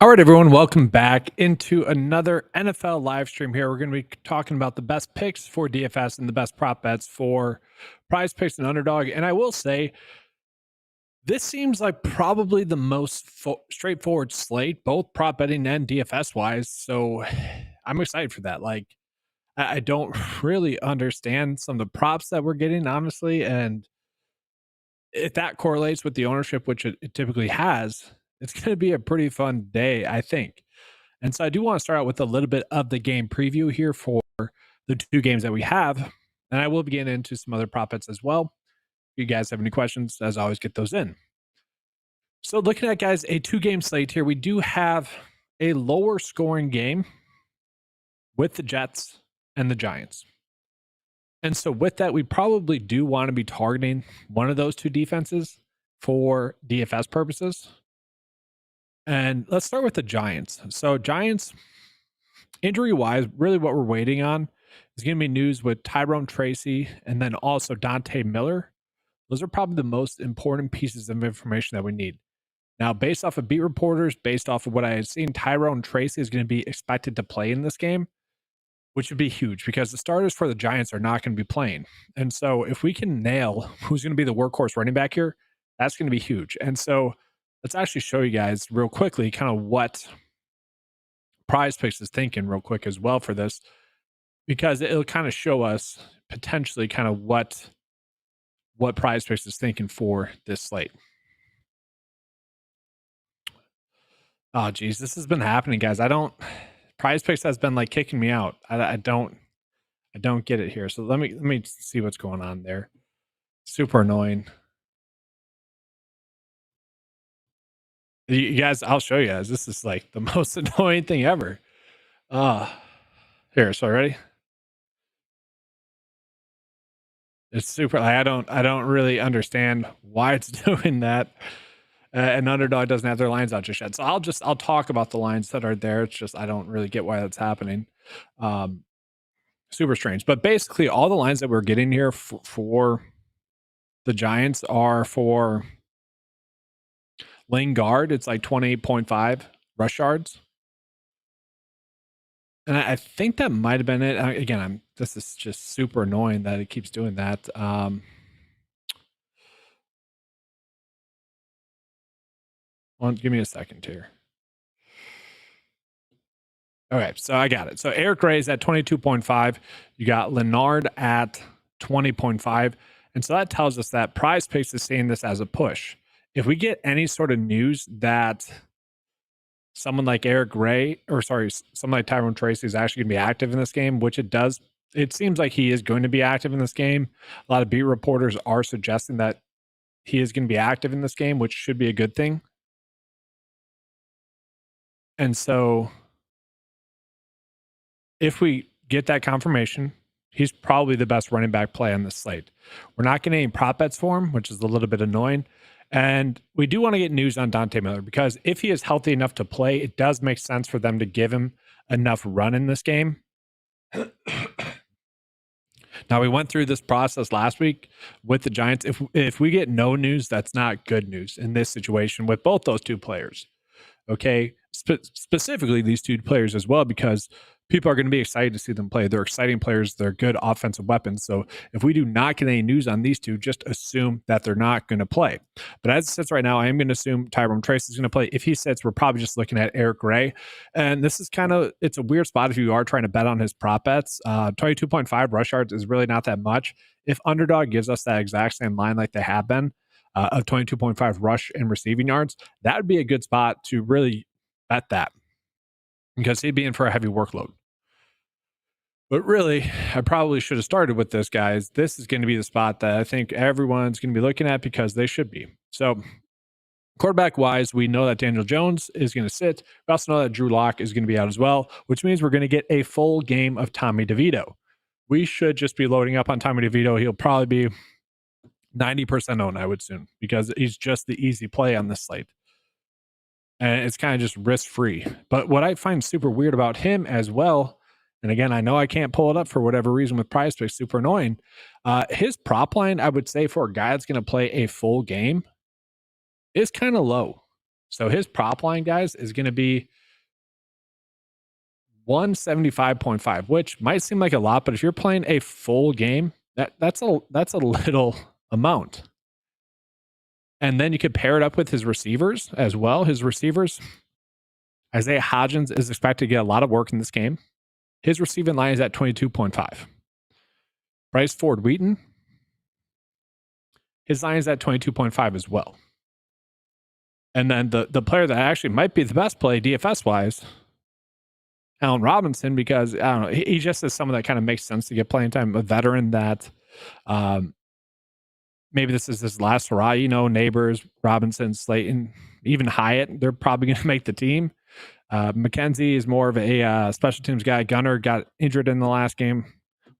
All right, everyone, welcome back into another NFL live stream here. We're going to be talking about the best picks for DFS and the best prop bets for PrizePicks and Underdog. And I will say, this seems like probably the most straightforward slate, both prop betting and DFS wise. So I'm excited for that. Like, I don't really understand some of the props that we're getting, honestly. And if that correlates with the ownership, which it typically has, it's going to be a pretty fun day, I think. And so I do want to start out with a little bit of the game preview here for the two games that we have. And I will be getting into some other prop bets as well. If you guys have any questions, as always, get those in. So looking at, guys, a two-game slate here, we do have a lower scoring game with the Jets and the Giants. And so with that, we probably do want to be targeting one of those two defenses for DFS purposes. And let's start with the Giants. So Giants, injury-wise, really what we're waiting on is going to be news with Tyrone Tracy and then also Dante Miller. Those are probably the most important pieces of information that we need. Now, based off of beat reporters, based off of what I had seen, Tyrone Tracy is going to be expected to play in this game, which would be huge because the starters for the Giants are not going to be playing. And so if we can nail who's going to be the workhorse running back here, that's going to be huge. And so let's actually show you guys real quickly kind of what PrizePicks is thinking real quick as well for this, because it'll kind of show us potentially kind of what PrizePicks is thinking for this slate. Oh, geez, this has been happening, guys. PrizePicks has been like kicking me out. I don't get it here. So let me see what's going on there. Super annoying. You guys, I'll show you guys. This is like the most annoying thing ever. Here, so ready? It's super. I don't really understand why it's doing that. And Underdog doesn't have their lines out just yet. So I'll talk about the lines that are there. It's just I don't really get why that's happening. Super strange. But basically, all the lines that we're getting here for the Giants are for lane guard. It's like 28.5 rush yards. And I think that might have been it. Again, this is just super annoying that it keeps doing that. Give me a second here. Okay, so I got it. So Eric Gray's at 22.5. You got Leonard at 20.5. And so that tells us that PrizePicks is seeing this as a push. If we get any sort of news that someone like someone like Tyrone Tracy is actually going to be active in this game, which it does. It seems like he is going to be active in this game. A lot of beat reporters are suggesting that he is going to be active in this game, which should be a good thing. And so if we get that confirmation, he's probably the best running back play on this slate. We're not getting any prop bets for him, which is a little bit annoying. And we do want to get news on Dante Miller because if he is healthy enough to play, it does make sense for them to give him enough run in this game. Now, we went through this process last week with the Giants. If we get no news, that's not good news in this situation with both those two players. Okay, specifically these two players as well, because people are going to be excited to see them play. They're exciting players. They're good offensive weapons. So if we do not get any news on these two, just assume that they're not going to play. But as it sits right now, I am going to assume Tyrone Tracy is going to play. If he sits, we're probably just looking at Eric Gray. And this is it's a weird spot if you are trying to bet on his prop bets. 22.5 rush yards is really not that much. If Underdog gives us that exact same line like they have been, of 22.5 rush and receiving yards, that would be a good spot to really bet that because he'd be in for a heavy workload. But really, I probably should have started with this, guys. This is going to be the spot that I think everyone's going to be looking at because they should be. So quarterback-wise, we know that Daniel Jones is going to sit. We also know that Drew Lock is going to be out as well, which means we're going to get a full game of Tommy DeVito. We should just be loading up on Tommy DeVito. He'll probably be 90% owned, I would assume, because he's just the easy play on this slate. And it's kind of just risk-free. But what I find super weird about him as well, and again, I know I can't pull it up for whatever reason with PrizePicks, super annoying. His prop line, I would say, for a guy that's going to play a full game is kind of low. So his prop line, guys, is going to be 175.5, which might seem like a lot, but if you're playing a full game, that's a little amount. And then you could pair it up with his receivers as well. His receivers, Isaiah Hodgins is expected to get a lot of work in this game. His receiving line is at 22.5. Bryce Ford Wheaton, his line is at 22.5 as well. And then the player that actually might be the best play DFS wise, Allen Robinson, because I don't know, he just is someone that kind of makes sense to get playing time. A veteran that maybe this is his last hurrah. You know, Neighbors, Robinson, Slayton, even Hyatt, they're probably going to make the team. McKenzie is more of a special teams guy. Gunner got injured in the last game.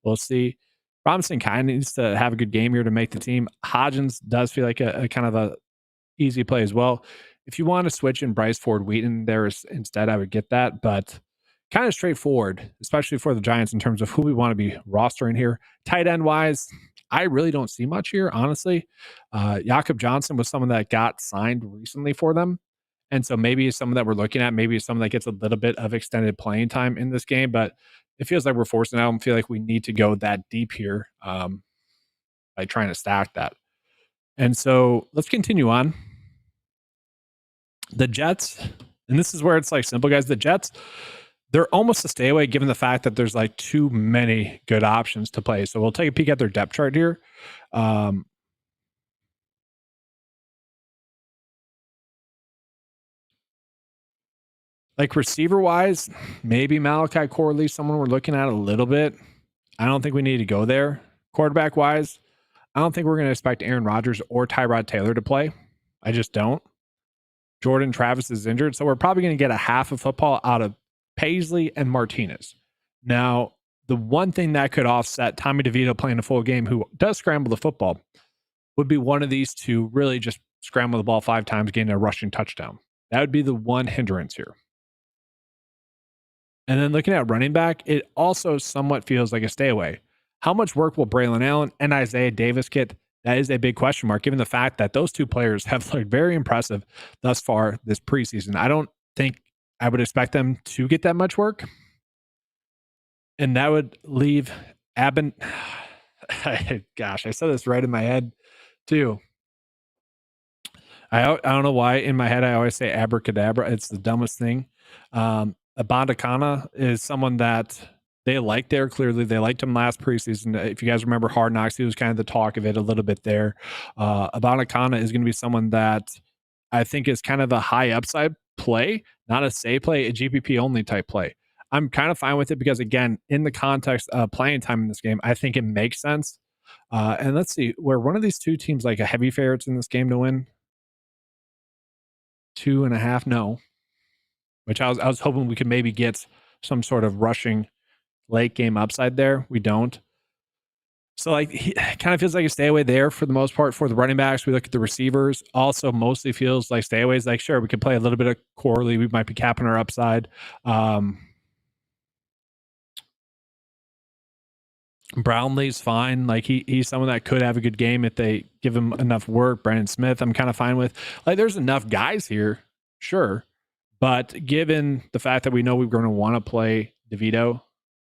We'll see. Robinson kind of needs to have a good game here to make the team. Hodgins does feel like a kind of a easy play as well. If you want to switch in Bryce Ford Wheaton there instead, I would get that. But kind of straightforward, especially for the Giants in terms of who we want to be rostering here. Tight end wise, I really don't see much here, honestly. Jakob Johnson was someone that got signed recently for them. And so maybe someone that we're looking at, maybe someone that gets a little bit of extended playing time in this game, but it feels like we're forcing out and feel like we need to go that deep here by trying to stack that. And so let's continue on. The Jets, and this is where it's like simple, guys. The Jets, they're almost a stay away given the fact that there's like too many good options to play. So we'll take a peek at their depth chart here. Like receiver wise, maybe Malachi Corley, someone we're looking at a little bit. I don't think we need to go there. Quarterback wise, I don't think we're going to expect Aaron Rodgers or Tyrod Taylor to play. I just don't. Jordan Travis is injured, so we're probably going to get a half of football out of Paisley and Martinez. Now, the one thing that could offset Tommy DeVito playing a full game, who does scramble the football, would be one of these two really just scramble the ball 5 times, getting a rushing touchdown. That would be the one hindrance here. And then looking at running back, it also somewhat feels like a stay away. How much work will Braylon Allen and Isaiah Davis get? That is a big question mark, given the fact that those two players have looked very impressive thus far this preseason. I don't think I would expect them to get that much work. And that would leave gosh, I said this right in my head too. I don't know why in my head I always say abracadabra. It's the dumbest thing. Abandakana is someone that they like there. Clearly, they liked him last preseason. If you guys remember Hard Knocks, he was kind of the talk of it a little bit there. Abandakana is going to be someone that I think is kind of a high upside play, not a save play, a GPP only type play. I'm kind of fine with it because, again, in the context of playing time in this game, I think it makes sense. And let's see, where one of these two teams like a heavy favorites in this game to win? 2.5, no. Which I was hoping we could maybe get some sort of rushing late game upside there. We don't. So like he kind of feels like a stay away there for the most part. For the running backs, we look at the receivers. Also mostly feels like stay aways. Like sure, we could play a little bit of Corley. We might be capping our upside. Brownlee's fine. Like he's someone that could have a good game if they give him enough work. Brandon Smith, I'm kind of fine with. Like there's enough guys here, sure. But given the fact that we know we're going to want to play DeVito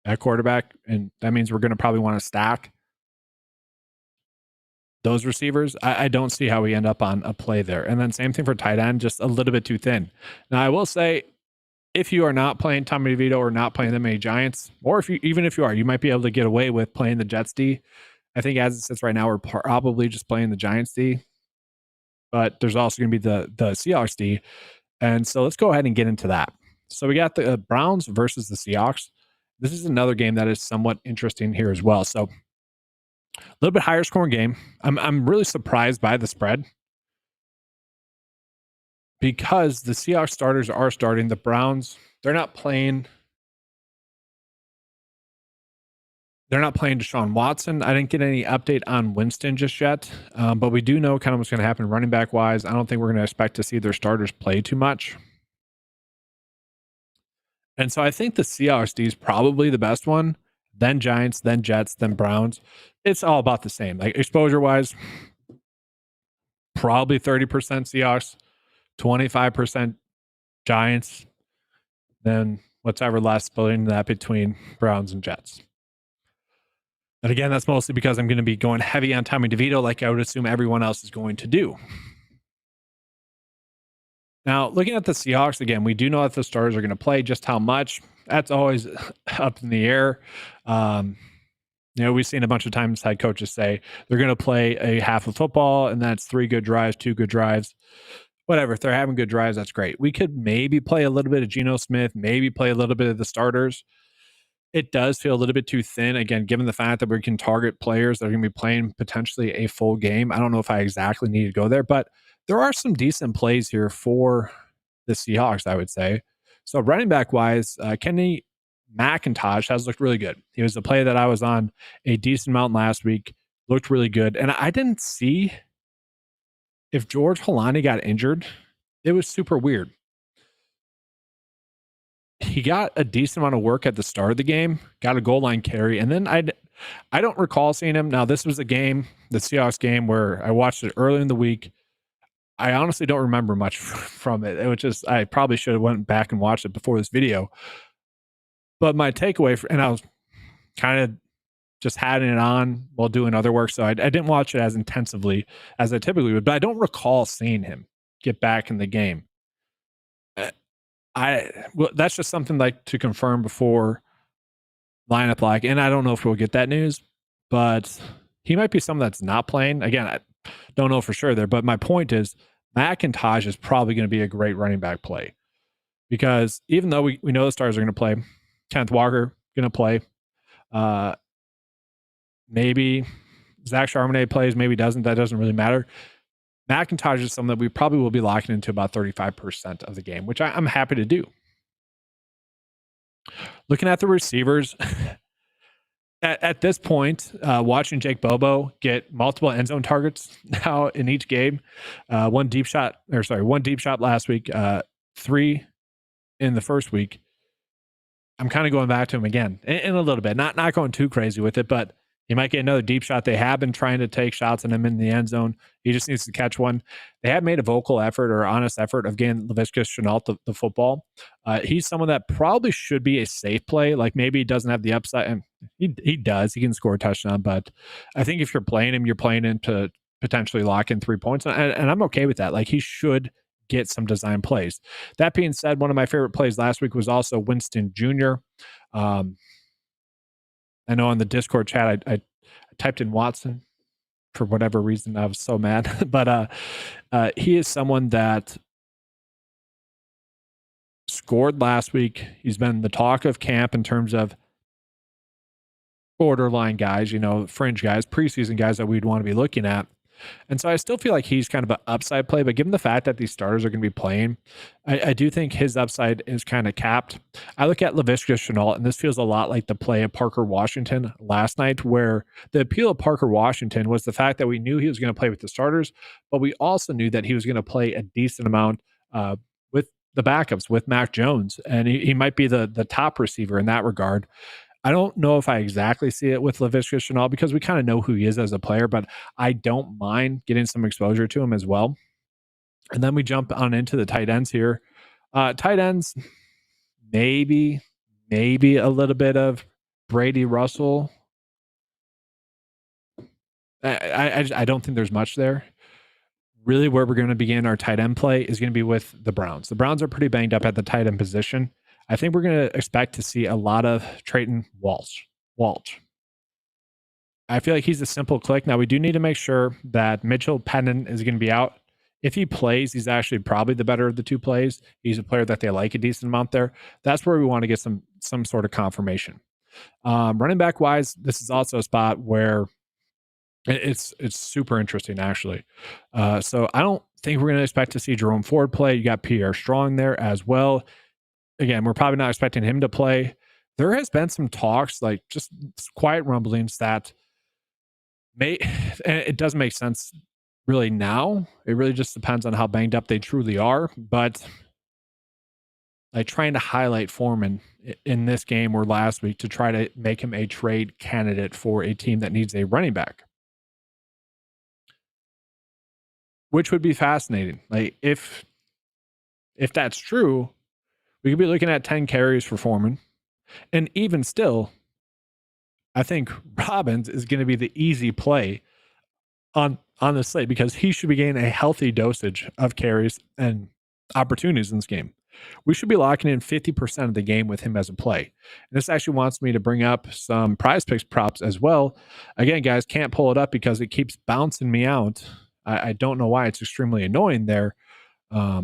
at quarterback, and that means we're going to probably want to stack those receivers, I don't see how we end up on a play there. And then same thing for tight end, just a little bit too thin. Now, I will say, if you are not playing Tommy DeVito or not playing the many Giants, or even if you are, you might be able to get away with playing the Jets D. I think as it sits right now, we're probably just playing the Giants D. But there's also going to be the Seahawks D. And so let's go ahead and get into that. So we got the Browns versus the Seahawks. This is another game that is somewhat interesting here as well. So a little bit higher scoring game. I'm really surprised by the spread because the Seahawks starters are starting. The Browns, they're not playing Deshaun Watson. I didn't get any update on Winston just yet, but we do know kind of what's going to happen running back wise. I don't think we're going to expect to see their starters play too much. And so I think the Seahawks D is probably the best one, then Giants, then Jets, then Browns. It's all about the same. Like exposure wise, probably 30% Seahawks, 25% Giants, then whatever left, splitting that between Browns and Jets. And again, that's mostly because I'm going to be going heavy on Tommy DeVito, like I would assume everyone else is going to do. Now, looking at the Seahawks, again, we do know that the starters are going to play. Just how much, that's always up in the air. We've seen a bunch of times head coaches say they're going to play a half of football, and that's 3 good drives, 2 good drives. Whatever, if they're having good drives, that's great. We could maybe play a little bit of Geno Smith, maybe play a little bit of the starters. It does feel a little bit too thin, again, given the fact that we can target players that are going to be playing potentially a full game. I don't know if I exactly need to go there, but there are some decent plays here for the Seahawks, I would say. So running back wise, Kenny McIntosh has looked really good. He was a play that I was on a decent amount last week, looked really good. And I didn't see if George Holani got injured. It was super weird. He got a decent amount of work at the start of the game, got a goal line carry, and then I don't recall seeing him. Now, this was a game, the Seahawks game, where I watched it early in the week. I honestly don't remember much from it. It was just, I probably should have went back and watched it before this video. But my takeaway, and I was kind of just having it on while doing other work, so I didn't watch it as intensively as I typically would, but I don't recall seeing him get back in the game. Well, that's just something like to confirm before lineup lock, and I don't know if we'll get that news, but he might be someone that's not playing. Again, I don't know for sure there, but my point is McIntosh is probably going to be a great running back play, because even though we know the stars are going to play, Kenneth Walker going to play, maybe Zach Charbonnet plays, maybe doesn't. That doesn't really matter. McIntosh is something that we probably will be locking into about 35% of the game, which I'm happy to do. Looking at the receivers, at this point, watching Jake Bobo get multiple end zone targets now in each game, one deep shot last week, 3 in the first week. I'm kind of going back to him again in a little bit, not going too crazy with it, but he might get another deep shot. They have been trying to take shots on him in the end zone. He just needs to catch one. They have made a vocal effort or honest effort of getting Laviska Shenault the football. He's someone that probably should be a safe play. Like maybe he doesn't have the upside, and he does. He can score a touchdown, but I think if you're playing him, you're playing him to potentially lock in 3 points, and I'm okay with that. Like he should get some design plays. That being said, one of my favorite plays last week was also Winston Jr. I know on the Discord chat, I typed in Watson for whatever reason. I was so mad, but he is someone that scored last week. He's been the talk of camp in terms of borderline guys, fringe guys, preseason guys that we'd want to be looking at. And so I still feel like he's kind of an upside play, but given the fact that these starters are going to be playing, I do think his upside is kind of capped. I look at Laviska Shenault, and this feels a lot like the play of Parker Washington last night, where the appeal of Parker Washington was the fact that we knew he was going to play with the starters, but we also knew that he was going to play a decent amount with the backups, with Mac Jones, and he might be the top receiver in that regard. I don't know if I exactly see it with Laviska Shenault because we kind of know who he is as a player, but I don't mind getting some exposure to him as well. And then we jump on into the tight ends here. Tight ends, maybe a little bit of Brady Russell. I don't think there's much there. Really, where we're going to begin our tight end play is going to be with the Browns. The Browns are pretty banged up at the tight end position. I think we're going to expect to see a lot of Trayton Walsh. I feel like he's a simple click. Now, we do need to make sure that Mitchell Pennon is going to be out. If he plays, he's actually probably the better of the two plays. He's a player that they like a decent amount there. That's where we want to get some sort of confirmation. Running back wise, this is also a spot where it's super interesting, actually. So I don't think we're going to expect to see Jerome Ford play. You got Pierre Strong there as well. Again, we're probably not expecting him to play. There has been some talks, like just quiet rumblings that it doesn't make sense really now. It really just depends on how banged up they truly are. But like trying to highlight Foreman in this game or last week to try to make him a trade candidate for a team that needs a running back, which would be fascinating. Like if if that's true, we could be looking at 10 carries for Foreman. And even still, I think Robbins is going to be the easy play on the slate because he should be getting a healthy dosage of carries and opportunities in this game. We should be locking in 50% of the game with him as a play. And this actually wants me to bring up some PrizePicks props as well. Again, guys, can't pull it up because it keeps bouncing me out. I don't know why. It's extremely annoying there. I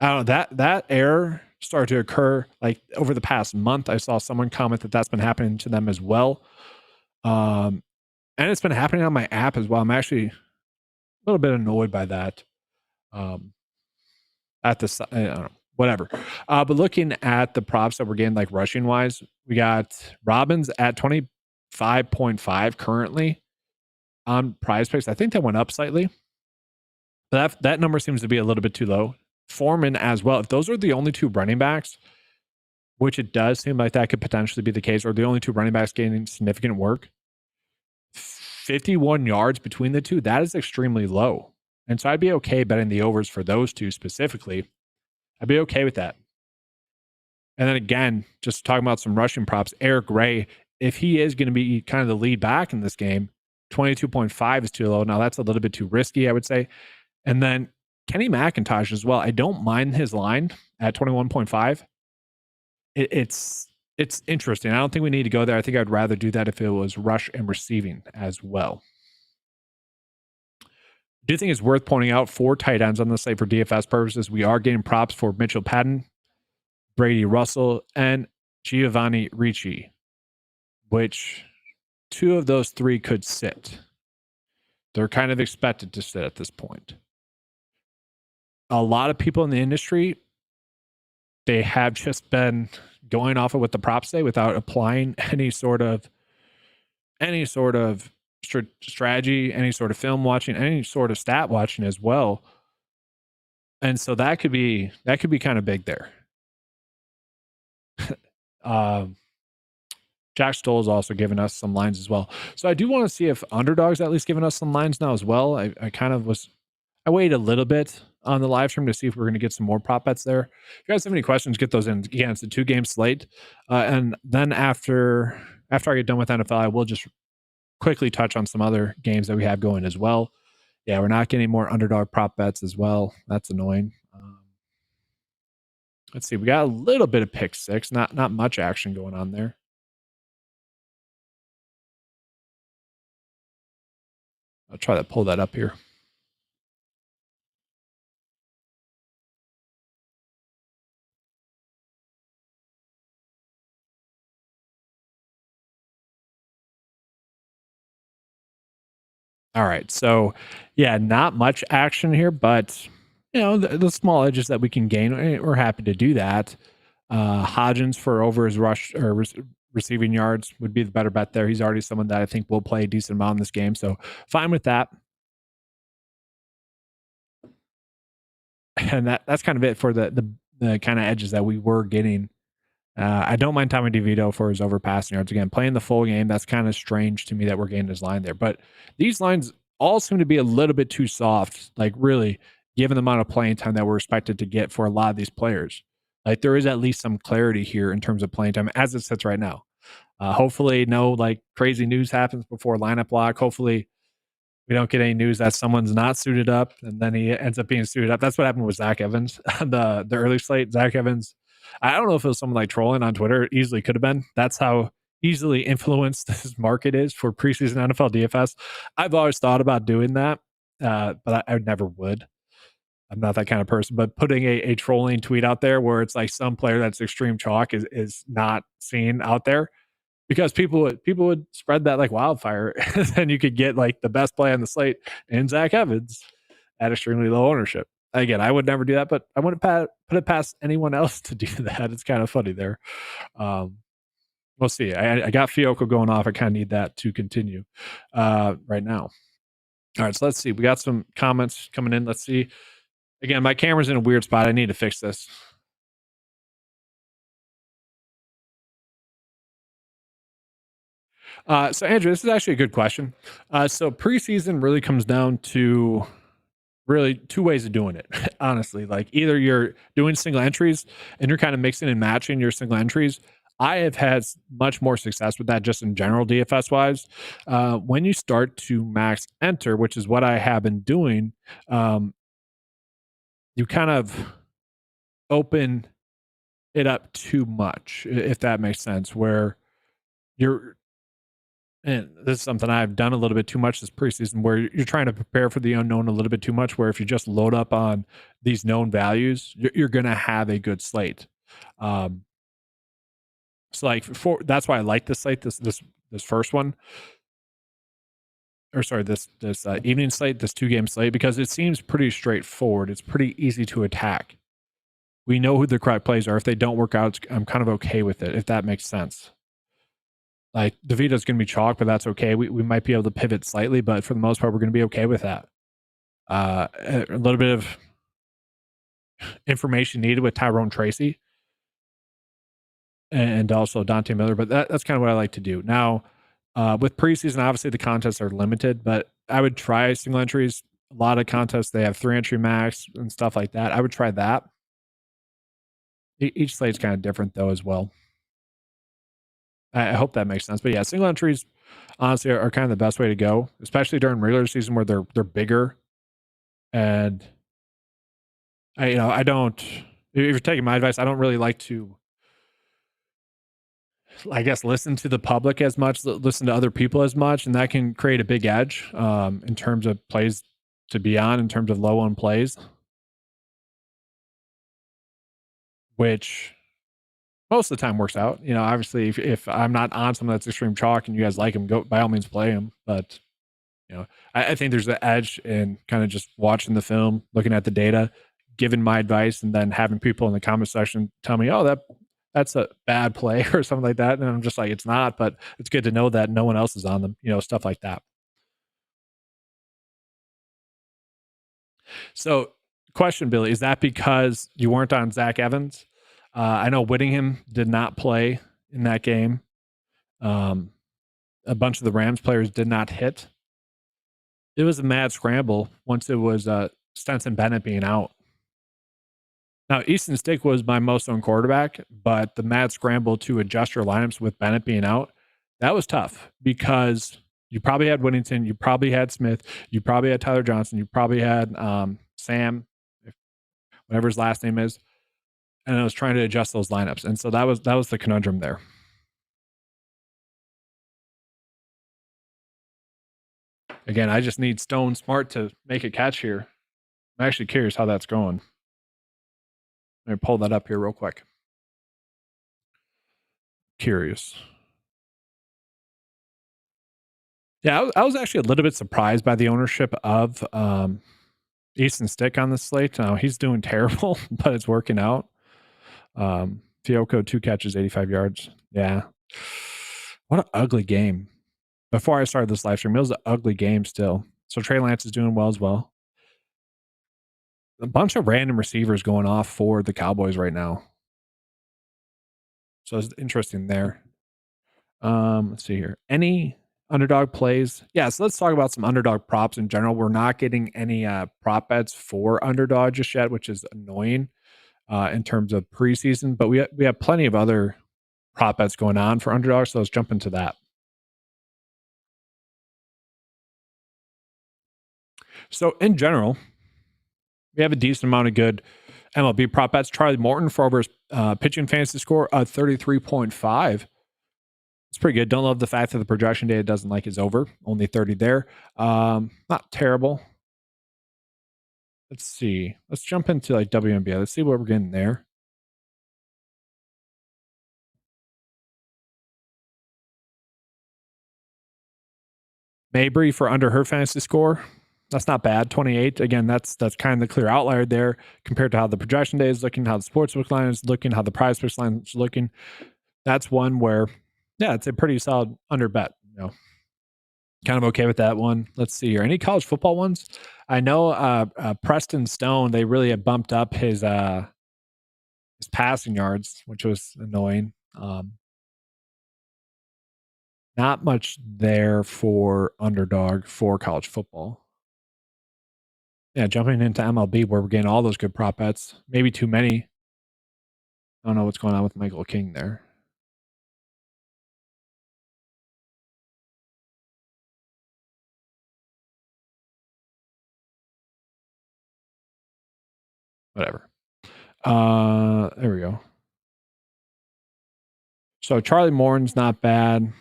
don't know, that error started to occur like over the past month. I saw someone comment that that's been happening to them as well. And it's been happening on my app as well. I'm actually a little bit annoyed by that. At the I don't know, whatever. But looking at the props that we're getting, like rushing wise, we got Robbins at 25.5 currently on PrizePicks. I think that went up slightly, but that number seems to be a little bit too low. Foreman as well. If those are the only two running backs, which it does seem like that could potentially be the case, or the only two running backs getting significant work, 51 yards between the two, that is extremely low. And so I'd be okay betting the overs for those two specifically. I'd be okay with that. And then again, just talking about some rushing props, Eric Gray, if he is going to be kind of the lead back in this game, 22.5 is too low. Now that's a little bit too risky, I would say. And then Kenny McIntosh as well. I don't mind his line at 21.5. It's interesting. I don't think we need to go there. I think I'd rather do that if it was rush and receiving as well. I do think it's worth pointing out 4 tight ends on the slate for DFS purposes. We are getting props for Mitchell Patton, Brady Russell, and Giovanni Ricci, which 2 of those 3 could sit. They're kind of expected to sit at this point. A lot of people in the industry, they have just been going off of what the props say without applying any sort of strategy, any sort of film watching, any sort of stat watching as well. And so that could be kind of big there. Jack Stoll is also giving us some lines as well. So I do want to see if Underdog's at least giving us some lines now as well. I waited a little bit on the live stream to see if we're going to get some more prop bets there. If you guys have any questions, get those in. Again, it's a 2-game slate. And then after I get done with NFL, I will just quickly touch on some other games that we have going as well. Yeah, we're not getting more underdog prop bets as well. That's annoying. Let's see. We got a little bit of pick 6. Not much action going on there. I'll try to pull that up here. All right. So, yeah, not much action here, but the small edges that we can gain, we're happy to do that. Hodgins for over his rush or receiving yards would be the better bet there. He's already someone that I think will play a decent amount in this game, so fine with that. And that's kind of it for the kind of edges that we were getting. I don't mind Tommy DeVito for his over passing yards. Again, playing the full game, that's kind of strange to me that we're getting his line there. But these lines all seem to be a little bit too soft, like really, given the amount of playing time that we're expected to get for a lot of these players. Like there is at least some clarity here in terms of playing time as it sits right now. Hopefully no like crazy news happens before lineup lock. Hopefully we don't get any news that someone's not suited up and then he ends up being suited up. That's what happened with Zach Evans on the early slate. Zach Evans, I don't know if it was someone like trolling on Twitter. It easily could have been. That's how easily influenced this market is for preseason NFL DFS. I've always thought about doing that, but I never would. I'm not that kind of person. But putting a trolling tweet out there where it's like some player that's extreme chalk is not seen out there, because people would spread that like wildfire, and then you could get like the best play on the slate in Zach Evans at extremely low ownership. Again, I would never do that, but I wouldn't put it past anyone else to do that. It's kind of funny there. We'll see. I got Fiocco going off. I kind of need that to continue right now. All right, so let's see. We got some comments coming in. Let's see. Again, my camera's in a weird spot. I need to fix this. So Andrew, this is actually a good question. So preseason really comes down to really two ways of doing it, honestly. Like either you're doing single entries and you're kind of mixing and matching your single entries. I have had much more success with that just in general DFS wise. When you start to max enter, which is what I have been doing, you kind of open it up too much, if that makes sense, where you're, and this is something I've done a little bit too much this preseason, where you're trying to prepare for the unknown a little bit too much, where if you just load up on these known values, you're going to have a good slate. So like that's why I like this slate, this first one, or sorry, this evening slate, this 2-game slate, because it seems pretty straightforward. It's pretty easy to attack. We know who the correct plays are. If they don't work out, I'm kind of okay with it, if that makes sense. Like DeVito's going to be chalk, but that's okay. We might be able to pivot slightly, but for the most part, we're going to be okay with that. A little bit of information needed with Tyrone Tracy and also Dante Miller, but that's kind of what I like to do. Now, with preseason, obviously the contests are limited, but I would try single entries. A lot of contests, they have 3-entry max and stuff like that. I would try that. Each slate's kind of different though as well. I hope that makes sense. But yeah, single entries honestly are kind of the best way to go, especially during regular season where they're bigger. And I don't, if you're taking my advice, I don't really like to, I guess, listen to the public as much, listen to other people as much, and that can create a big edge in terms of plays to be on, in terms of low on plays, which most of the time works out. Obviously, if I'm not on someone that's extreme chalk and you guys like him, go by all means play him. But I think there's an edge in kind of just watching the film, looking at the data, giving my advice, and then having people in the comment section tell me, "Oh, that's a bad play" or something like that. And I'm just like, it's not, but it's good to know that no one else is on them. Stuff like that. So, question, Billy, is that because you weren't on Zach Evans? I know Whittingham did not play in that game. A bunch of the Rams players did not hit. It was a mad scramble once it was Stenson Bennett being out. Now, Easton Stick was my most owned quarterback, but the mad scramble to adjust your lineups with Bennett being out, that was tough because you probably had Whittington, you probably had Smith, you probably had Tyler Johnson, you probably had Sam, whatever his last name is, and I was trying to adjust those lineups, and so that was the conundrum there. Again, I just need Stone Smart to make a catch here. I'm actually curious how that's going. Let me pull that up here real quick. Curious. Yeah, I was actually a little bit surprised by the ownership of Easton Stick on the slate. Now he's doing terrible, but it's working out. Fiocco, 2 catches, 85 yards. Yeah. What an ugly game. Before I started this live stream, it was an ugly game still. So Trey Lance is doing well as well. A bunch of random receivers going off for the Cowboys right now. So it's interesting there. Let's see here. Any underdog plays? Yeah, so let's talk about some underdog props in general. We're not getting any prop bets for underdog just yet, which is annoying in terms of preseason. But we have plenty of other prop bets going on for underdog. So let's jump into that. So in general, we have a decent amount of good MLB prop bets. Charlie Morton for over his pitching fantasy score, 33.5. It's pretty good. Don't love the fact that the projection data doesn't like is over. Only 30 there. Not terrible. Let's see. Let's jump into like WNBA. Let's see what we're getting there. Mabry for under her fantasy score. That's not bad. 28. Again, that's kind of the clear outlier there compared to how the projection day is looking, how the sportsbook line is looking, how the PrizePicks line is looking. That's one where, yeah, it's a pretty solid under bet. Kind of okay with that one. Let's see here. Any college football ones? I know Preston Stone, they really have bumped up his passing yards, which was annoying. Not much there for underdog for college football. Yeah, jumping into MLB where we're getting all those good prop bets. Maybe too many. I don't know what's going on with Michael King there. Whatever. There we go. So Charlie Morton's not bad.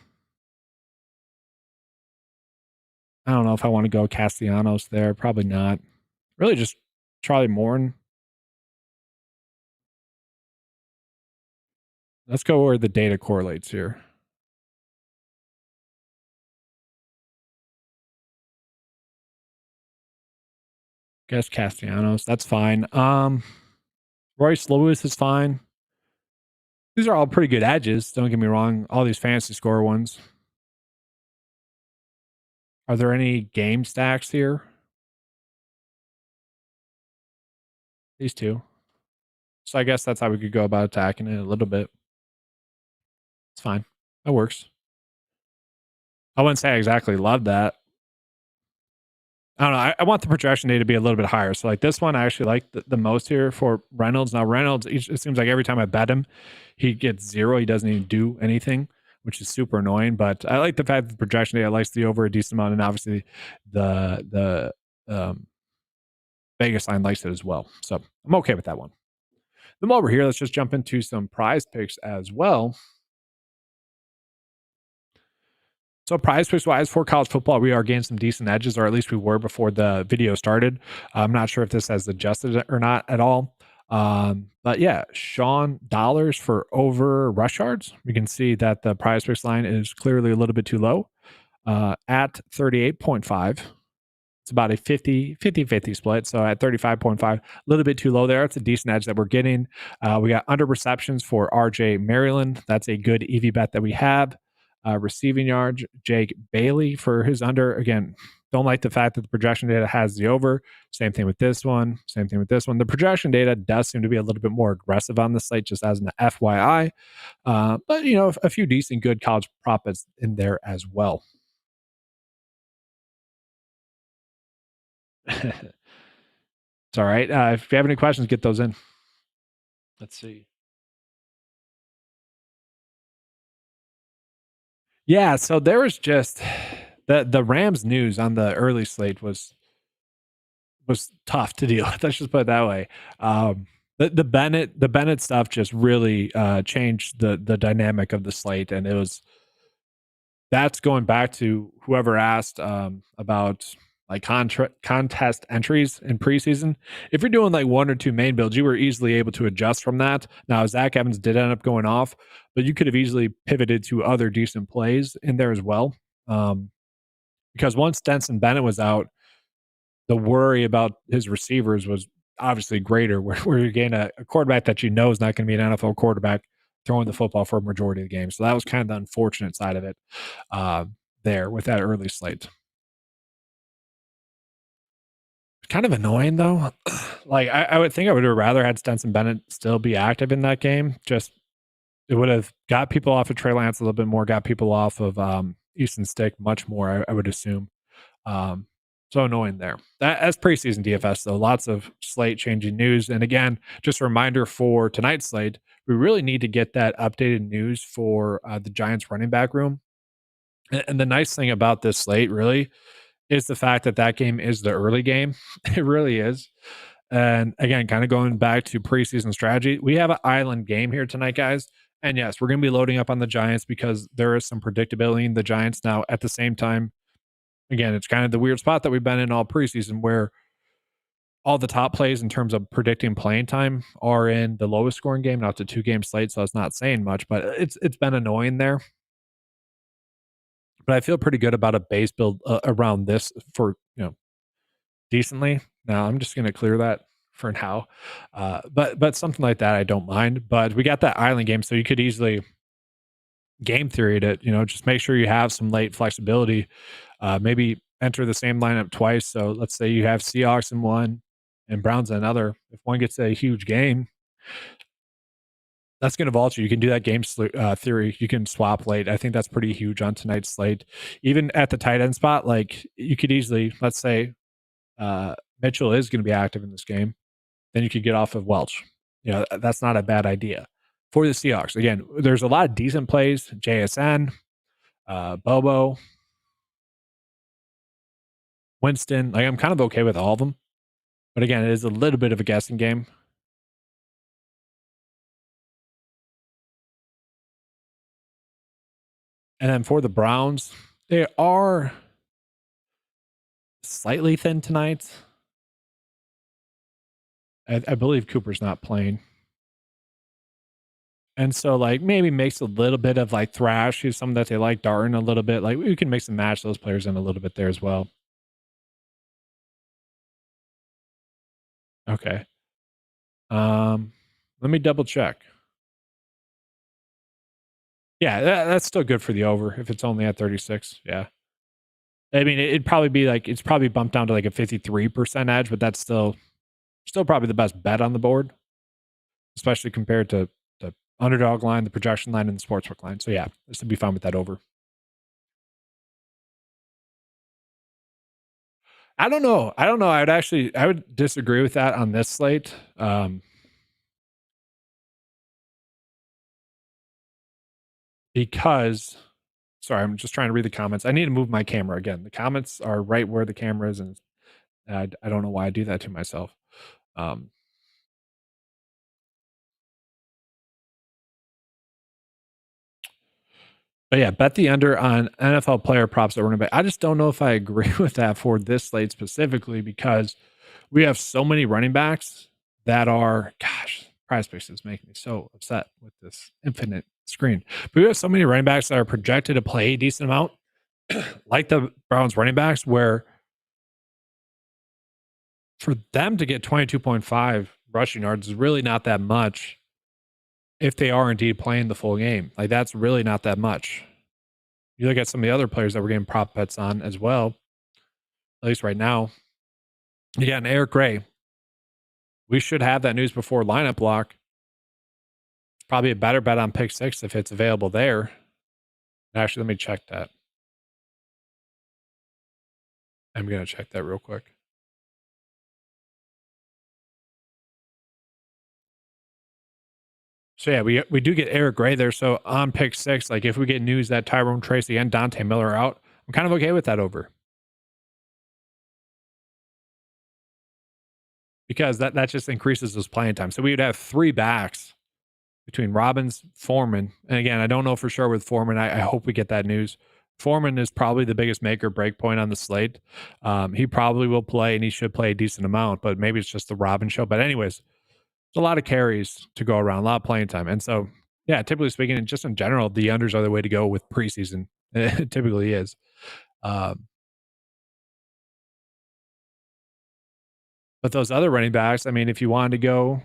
I don't know if I want to go Castellanos there. Probably not. Really just Charlie Morton. Let's go where the data correlates here. Guess Castellanos. That's fine. Royce Lewis is fine. These are all pretty good edges. Don't get me wrong. All these fantasy score ones. Are there any game stacks here? These two. So I guess that's how we could go about attacking it a little bit. It's fine. That works. I wouldn't say I exactly love that. I don't know. I want the projection data to be a little bit higher. So like this one, I actually like the most here for Reynolds. Now Reynolds, it seems like every time I bet him, he gets 0. He doesn't even do anything, which is super annoying. But I like the fact that the projection data likes the over a decent amount, and obviously the Vegas line likes it as well. So I'm okay with that one. Then over here, let's just jump into some prize picks as well. So prize picks wise for college football, we are getting some decent edges, or at least we were before the video started. I'm not sure if this has adjusted or not at all. But yeah, Sean dollars for over rush yards. We can see that the prize picks line is clearly a little bit too low at 38.5. It's about a 50 split. So at 35.5, a little bit too low there. It's a decent edge that we're getting. We got under receptions for RJ Maryland. That's a good EV bet that we have. Receiving yards, Jake Bailey for his under. Again, don't like the fact that the projection data has the over. Same thing with this one. Same thing with this one. The projection data does seem to be a little bit more aggressive on the slate, just as an FYI. But, you know, a few decent good college prop bets in there as well. It's all right. If you have any questions, get those in. Let's see. Yeah, so there was just the Rams news on the early slate was tough to deal with. Let's just put it that way. The Bennett stuff just really changed the dynamic of the slate, and that's going back to whoever asked about like contest entries in preseason. If you're doing like one or two main builds, you were easily able to adjust from that. Now Zach Evans did end up going off, but you could have easily pivoted to other decent plays in there as well. Because once Stetson Bennett was out, the worry about his receivers was obviously greater. Where you're getting a quarterback that you know is not going to be an NFL quarterback throwing the football for a majority of the game. So that was kind of the unfortunate side of it there with that early slate. Kind of annoying though. Like I would think I would have rather had Stetson Bennett still be active in that game. Just it would have got people off of Trey Lance a little bit more, got people off of Easton Stick much more, I would assume. So annoying there. As preseason DFS, though, lots of slate changing news. And again, just a reminder for tonight's slate, we really need to get that updated news for the Giants running back room. And the nice thing about this slate really is the fact that that game is the early game. It really is. And again, kind of going back to preseason strategy, we have an island game here tonight, guys. And yes, we're going to be loading up on the Giants because there is some predictability in the Giants. Now, at the same time, again, it's kind of the weird spot that we've been in all preseason where all the top plays in terms of predicting playing time are in the lowest scoring game, not the 2-game slate. So it's not saying much, but it's been annoying there. But I feel pretty good about a base build around this for, decently. Now I'm just going to clear that for now. But something like that, I don't mind. But we got that island game, so you could easily game theory it. Just make sure you have some late flexibility. Maybe enter the same lineup twice. So let's say you have Seahawks in one and Browns in another. If one gets a huge game, that's going to vault you. You can do that game theory. You can swap late. I think that's pretty huge on tonight's slate. Even at the tight end spot, like you could easily, let's say, Mitchell is going to be active in this game, then you could get off of Welch. That's not a bad idea. For the Seahawks, again, there's a lot of decent plays. JSN, Bobo, Winston. Like, I'm kind of okay with all of them. But again, it is a little bit of a guessing game. And then for the Browns, they are slightly thin tonight. I believe Cooper's not playing. And so, like, maybe makes a little bit of like Thrash, who's something that they like, Darton a little bit. Like, we can mix and match those players in a little bit there as well. Okay. Let me double check. Yeah, that's still good for the over if it's only at 36. Yeah. I mean, it'd probably be like, it's probably bumped down to like a 53% edge, but that's still probably the best bet on the board, especially compared to the underdog line, the projection line, and the sportsbook line. So yeah, this would be fine with that over. I don't know. I would disagree with that on this slate. Because sorry, I'm just trying to read the comments. I need to move my camera again. The comments are right where the camera is, and I don't know why I do that to myself. Um, but yeah, bet the under on NFL player props at running back. I just don't know if I agree with that for this slate specifically because we have so many running backs that are, gosh, PrizePicks is making me so upset with this infinite screen. But we have so many running backs that are projected to play a decent amount, like the Browns running backs, where for them to get 22.5 rushing yards is really not that much if they are indeed playing the full game. Like, that's really not that much. You look at some of the other players that we're getting prop bets on as well, at least right now. Again, Eric Gray. We should have that news before lineup lock. It's probably a better bet on pick six if it's available there. Actually, let me check that. I'm going to check that real quick. So yeah, we do get Eric Gray there. So on pick six, like if we get news that Tyrone Tracy and Dante Miller are out, I'm kind of okay with that over. Because that just increases those playing time. So we would have three backs between Robbins, Foreman. And again, I don't know for sure with Foreman. I hope we get that news. Foreman is probably the biggest make or break point on the slate. He probably will play and he should play a decent amount, but maybe it's just the Robbins show. But anyways, there's a lot of carries to go around, a lot of playing time. And so, yeah, typically speaking, and just in general, the unders are the way to go with preseason. It typically is. But those other running backs, I mean, if you wanted to go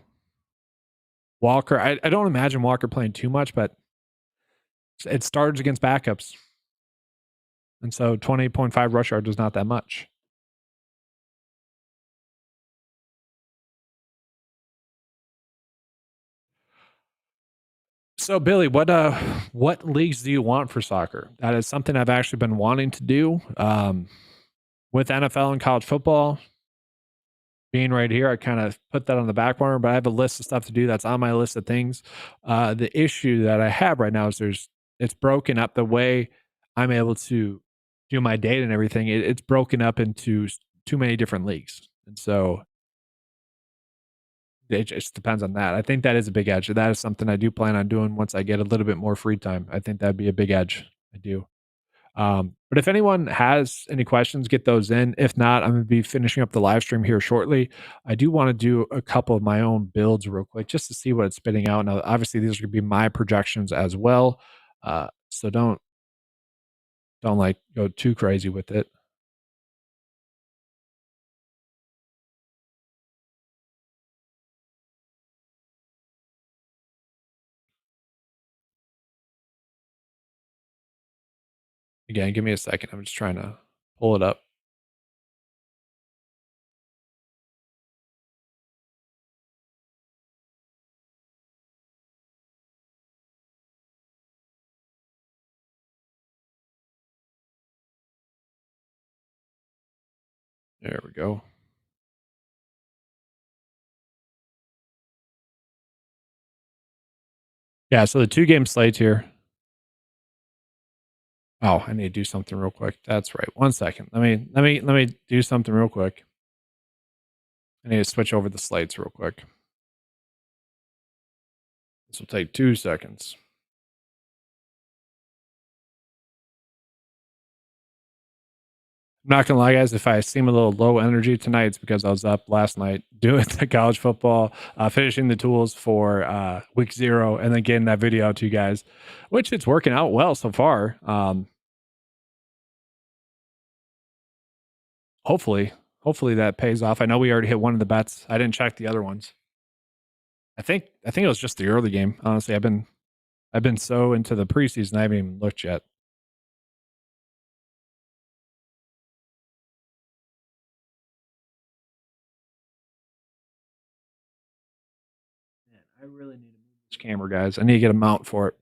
Walker, I don't imagine Walker playing too much, but it starts against backups. And so 20.5 rush yards is not that much. So Billy, what leagues do you want for soccer? That is something I've actually been wanting to do. With NFL and college football being right here, I kind of put that on the back burner, but I have a list of stuff to do that's on my list of things. The issue that I have right now is it's broken up the way I'm able to do my data and everything. It's broken up into too many different leagues. And so it just depends on that. I think that is a big edge. That is something I do plan on doing once I get a little bit more free time. I think that'd be a big edge. I do. But if anyone has any questions, get those in. If not, I'm going to be finishing up the live stream here shortly. I do want to do a couple of my own builds real quick just to see what it's spitting out. Now, obviously, these are going to be my projections as well. So don't like go too crazy with it. Again, give me a second. I'm just trying to pull it up. There we go. Yeah, so the 2-game slate here. Oh, I need to do something real quick. That's right. 1 second. Let me do something real quick. I need to switch over the slates real quick. This will take 2 seconds. I'm not gonna lie, guys. If I seem a little low energy tonight, it's because I was up last night doing the college football, finishing the tools for week 0, and then getting that video out to you guys, which it's working out well so far. Hopefully that pays off. I know we already hit one of the bets. I didn't check the other ones. I think it was just the early game. Honestly, I've been so into the preseason, I haven't even looked yet. Man, I really need to move this camera, guys. I need to get a mount for it.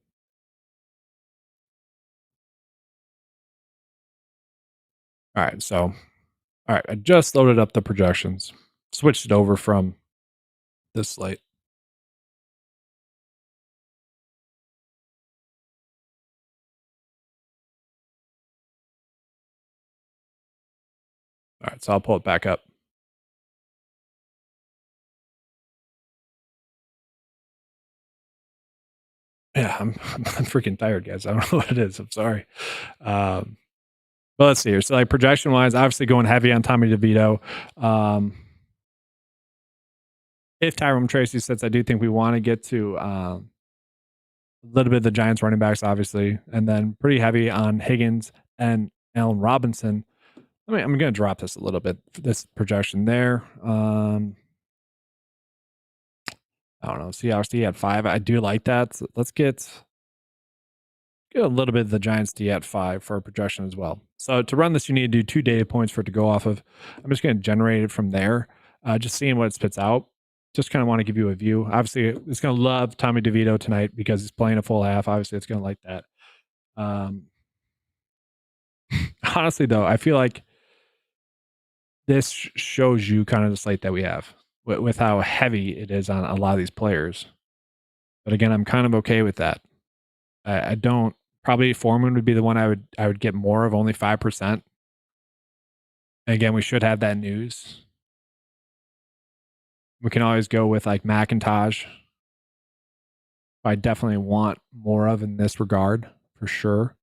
All right, so I just loaded up the projections, switched it over from this slate. All right, so I'll pull it back up. Yeah, I'm freaking tired, guys. I don't know what it is. I'm sorry. But let's see here. So, like projection wise, obviously going heavy on Tommy DeVito. If Tyrone Tracy sits, I do think we want to get to a little bit of the Giants running backs, obviously, and then pretty heavy on Higgins and Allen Robinson. I mean, I'm going to drop this a little bit for this projection there. I don't know. Seahawks D at 5. I do like that. So let's get a little bit of the Giants D at 5 for a projection as well. So to run this, you need to do 2 data points for it to go off of. I'm just going to generate it from there, just seeing what it spits out. Just kind of want to give you a view. Obviously, it's going to love Tommy DeVito tonight because he's playing a full half. Obviously, it's going to like that. Honestly, though, I feel like this shows you kind of the slate that we have with how heavy it is on a lot of these players. But again, I'm kind of okay with that. I don't probably Foreman would be the one I would get more of, only 5%. Again, we should have that news. We can always go with like McIntosh. I definitely want more of in this regard for sure.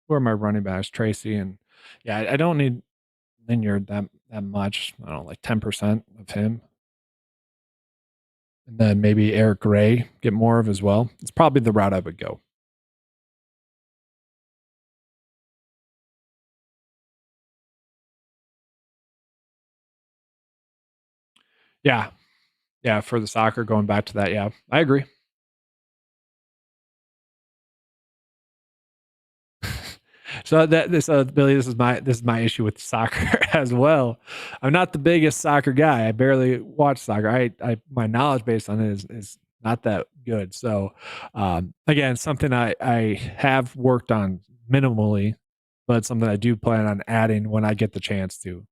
Who are my running backs? Tracy and yeah, I don't need Linyard that much. I don't know, like 10% of him. And then maybe Eric Gray get more of as well. It's probably the route I would go. Yeah. Yeah, for the soccer, going back to that, yeah, I agree. So that this Billy, this is my issue with soccer as well. I'm not the biggest soccer guy. I barely watch soccer. I my knowledge based on it is not that good. So again, something I have worked on minimally, but something I do plan on adding when I get the chance to.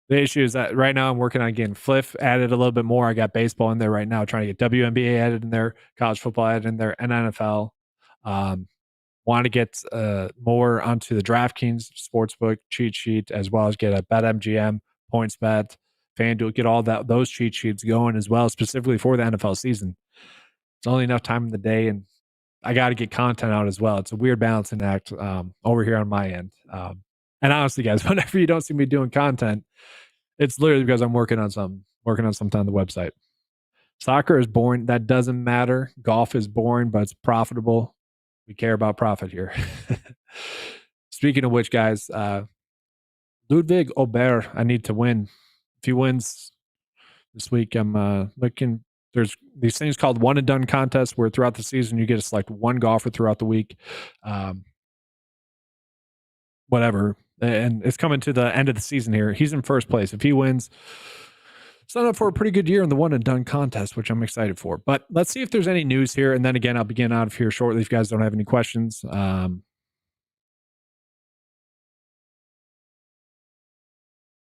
The issue is that right now I'm working on getting Fliff added a little bit more. I got baseball in there right now, trying to get WNBA added in there, college football added in there, and NFL. Want to get more onto the DraftKings sportsbook cheat sheet, as well as get a BetMGM, PointsBet, FanDuel, get all those cheat sheets going as well, specifically for the NFL season. It's only enough time in the day, and I got to get content out as well. It's a weird balancing act over here on my end. And honestly, guys, whenever you don't see me doing content, it's literally because I'm working on something on the website. Soccer is boring. That doesn't matter. Golf is boring, but it's profitable. We care about profit here. Speaking of which, guys, Ludwig Aubert, I need to win. If he wins this week, I'm looking. There's these things called one and done contests where throughout the season you get to select one golfer throughout the week. Whatever. And it's coming to the end of the season here. He's in first place. If he wins, sign up for a pretty good year in the one and done contest, which I'm excited for. But let's see if there's any news here. And then again, I'll begin out of here shortly if you guys don't have any questions.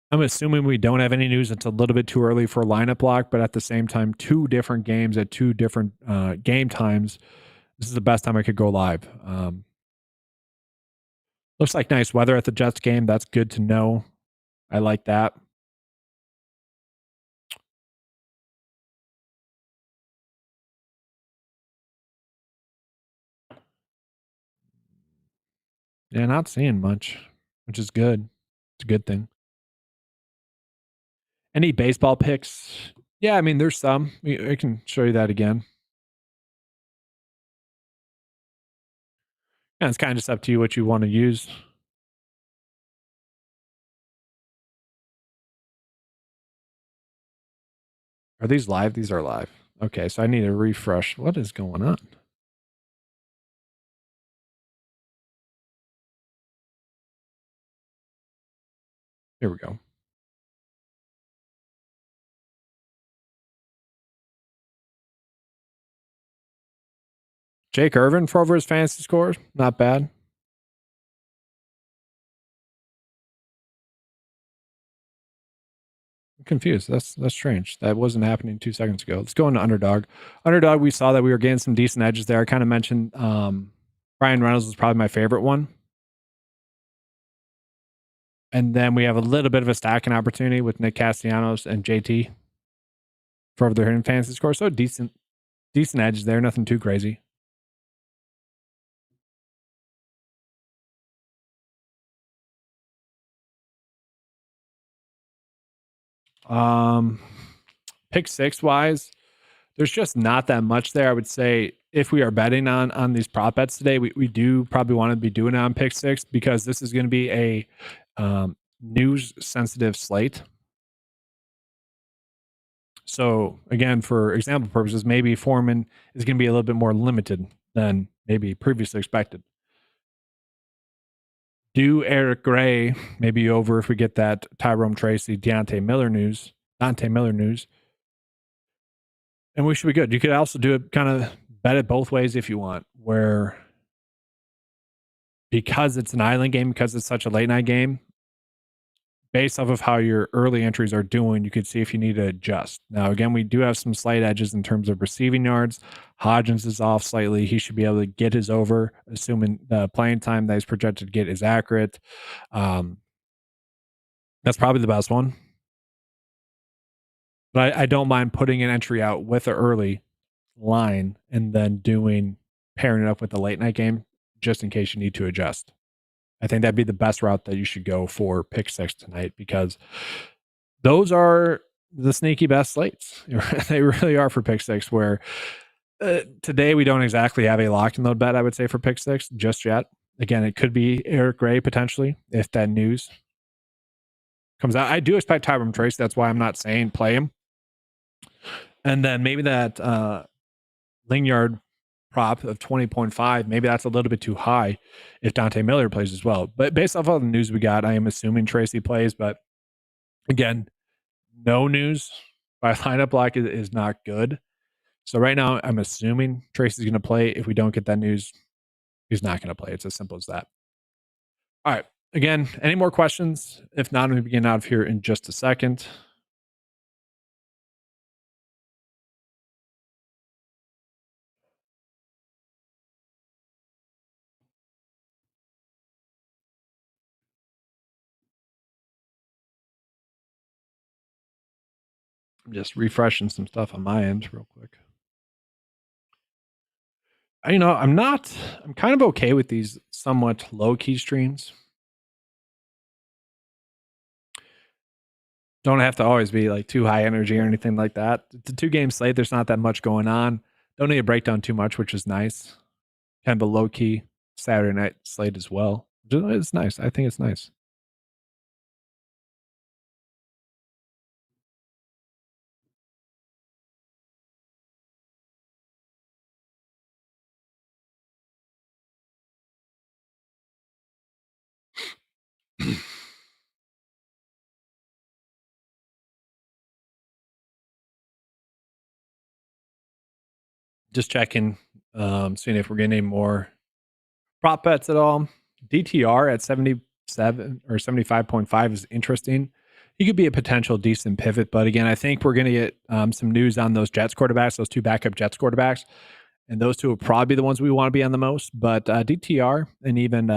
I'm assuming we don't have any news. It's a little bit too early for lineup block, but at the same time, 2 different games at 2 different game times. This is the best time I could go live. Looks like nice weather at the Jets game. That's good to know. I like that. Yeah, not seeing much, which is good. It's a good thing. Any baseball picks? Yeah, I mean, there's some. I can show you that again. Yeah, it's kind of just up to you what you want to use. Are these live? These are live. Okay, so I need a refresh. What is going on? Here we go. Jake Irvin for over his fantasy scores. Not bad. I'm confused. That's strange. That wasn't happening 2 seconds ago. Let's go into Underdog. Underdog, we saw that we were getting some decent edges there. I kind of mentioned Brian Reynolds was probably my favorite one. And then we have a little bit of a stacking opportunity with Nick Castellanos and JT for over their hidden fantasy score. So decent edges there. Nothing too crazy. Pick 6 wise, there's just not that much there. I would say if we are betting on these prop bets today, we do probably want to be doing it on pick 6 because this is going to be a news sensitive slate. So again, for example purposes, maybe Foreman is going to be a little bit more limited than maybe previously expected. Do Eric Gray maybe over if we get that Tyrone Tracy, Dante Miller news, and we should be good. You could also do it kind of bet it both ways if you want, where because it's an island game, because it's such a late night game, based off of how your early entries are doing, you could see if you need to adjust. Now, again, we do have some slight edges in terms of receiving yards. Hodgins is off slightly. He should be able to get his over, assuming the playing time that he's projected to get is accurate. That's probably the best one. But I don't mind putting an entry out with an early line and then pairing it up with the late night game just in case you need to adjust. I think that'd be the best route that you should go for pick 6 tonight because those are the sneaky best slates. They really are for pick 6 where today we don't exactly have a lock and load bet, I would say, for pick 6 just yet. Again, it could be Eric Gray potentially if that news comes out. I do expect Tyrone Trace. That's why I'm not saying play him. And then maybe that Lingyard prop of 20.5, maybe that's a little bit too high if Dante Miller plays as well. But based off all the news we got, I am assuming Tracy plays. But again, no news by lineup block is not good. So right now, I'm assuming Tracy's going to play. If we don't get that news, he's not going to play. It's as simple as that. All right. Again, any more questions? If not, I'm going to be getting out of here in just a second. I'm just refreshing some stuff on my end real quick. I'm kind of okay with these somewhat low key streams. Don't have to always be like too high energy or anything like that. It's a 2-game slate. There's not that much going on. Don't need to break down too much, which is nice. Kind of a low key Saturday night slate as well. It's nice. I think it's nice. Just checking, seeing if we're getting any more prop bets at all. DTR at 77 or 75.5 is interesting. he could be a potential decent pivot. But again, I think we're going to get some news on those Jets quarterbacks, those two backup Jets quarterbacks. And those two will probably be the ones we want to be on the most. But DTR and even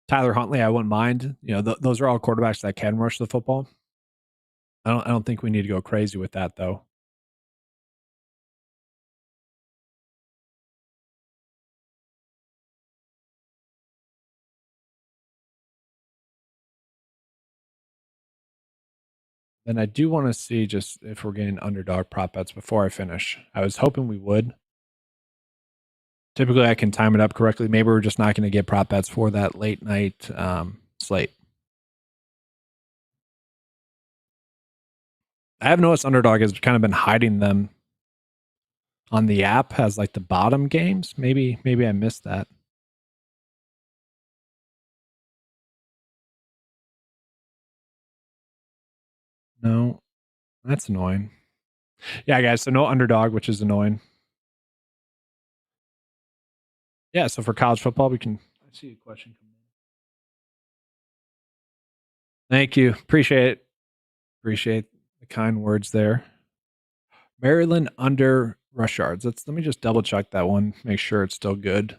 Tyler Huntley, I wouldn't mind. Those are all quarterbacks that can rush the football. I don't think we need to go crazy with that, though. And I do want to see just if we're getting underdog prop bets before I finish. I was hoping we would. Typically, I can time it up correctly. Maybe we're just not going to get prop bets for that late night slate. I have noticed Underdog has kind of been hiding them on the app as like the bottom games. Maybe I missed that. No, that's annoying. Yeah, guys. So no Underdog, which is annoying. Yeah. So for college football, we can. I see a question coming in. Thank you. Appreciate the kind words there. Maryland under rush yards. Let me just double check that one. Make sure it's still good.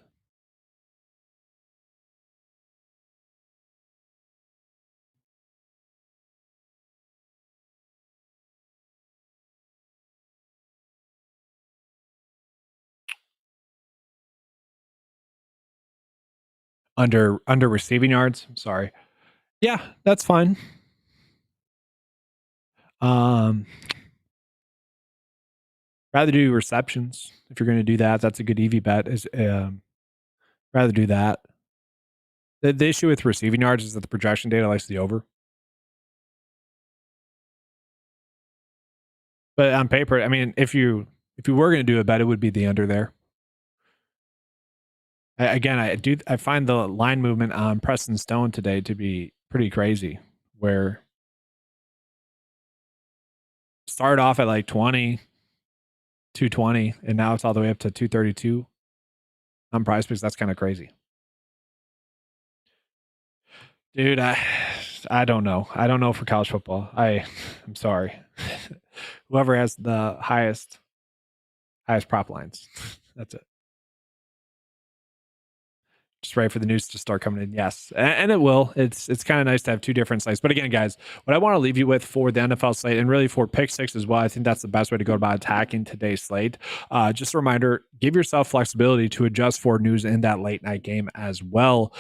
Under receiving yards. Sorry. Yeah, that's fine. Rather do receptions if you're going to do that. That's a good EV bet. Is rather do that. The issue with receiving yards is that the projection data likes the over. But on paper, I mean, if you were going to do a bet, it would be the under there. I find the line movement on Preston Stone today to be pretty crazy. Where started off at like 220, and now it's all the way up to 232 on PrizePicks. That's kind of crazy. Dude, I don't know. I don't know for college football. I'm sorry. Whoever has the highest prop lines. That's it. Just ready for the news to start coming in. Yes, and it will. It's kind of nice to have two different slates. But again, guys, what I want to leave you with for the NFL slate and really for pick six as well, I think that's the best way to go about attacking today's slate. Just a reminder, give yourself flexibility to adjust for news in that late night game as well,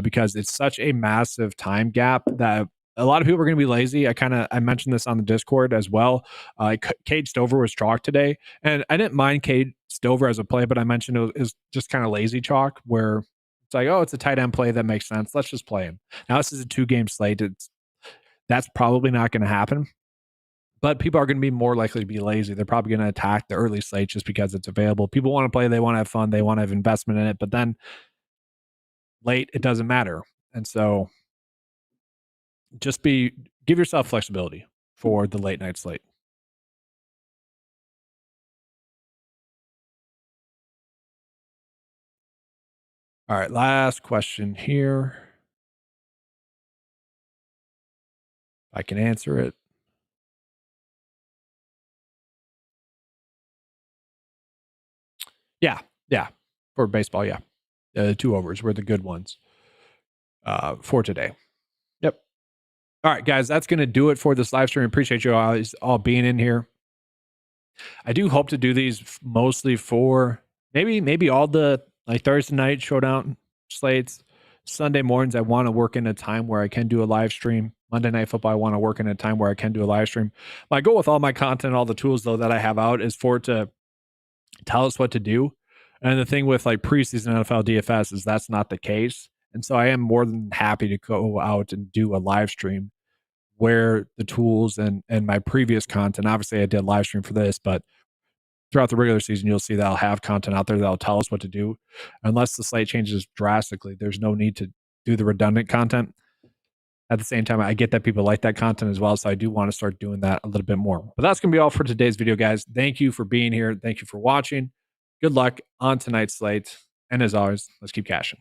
because it's such a massive time gap that a lot of people are going to be lazy. I mentioned this on the Discord as well. Cade Stover was chalk today, and I didn't mind Cade Stover as a play, but I mentioned it was just kind of lazy chalk where it's like, oh, it's a tight end play that makes sense. Let's just play him. Now this is a 2-game slate. That's probably not going to happen. But people are going to be more likely to be lazy. They're probably going to attack the early slate just because it's available. People want to play. They want to have fun. They want to have investment in it. But then late, it doesn't matter. And so just give yourself flexibility for the late night slate. All right, last question here. I can answer it. Yeah. For baseball, yeah. The 2 overs were the good ones for today. Yep. All right, guys, that's going to do it for this live stream. Appreciate you all being in here. I do hope to do these mostly for maybe all the like Thursday night showdown slates. Sunday mornings, I want to work in a time where I can do a live stream. Monday Night Football, I want to work in a time where I can do a live stream. My goal with all my content, all the tools though that I have out, is for it to tell us what to do. And the thing with like preseason NFL DFS is that's not the case. And so I am more than happy to go out and do a live stream where the tools and my previous content, obviously I did live stream for this, but throughout the regular season, you'll see that I'll have content out there that'll tell us what to do. Unless the slate changes drastically, there's no need to do the redundant content. At the same time, I get that people like that content as well, so I do want to start doing that a little bit more. But that's going to be all for today's video, guys. Thank you for being here. Thank you for watching. Good luck on tonight's slate. And as always, let's keep cashing.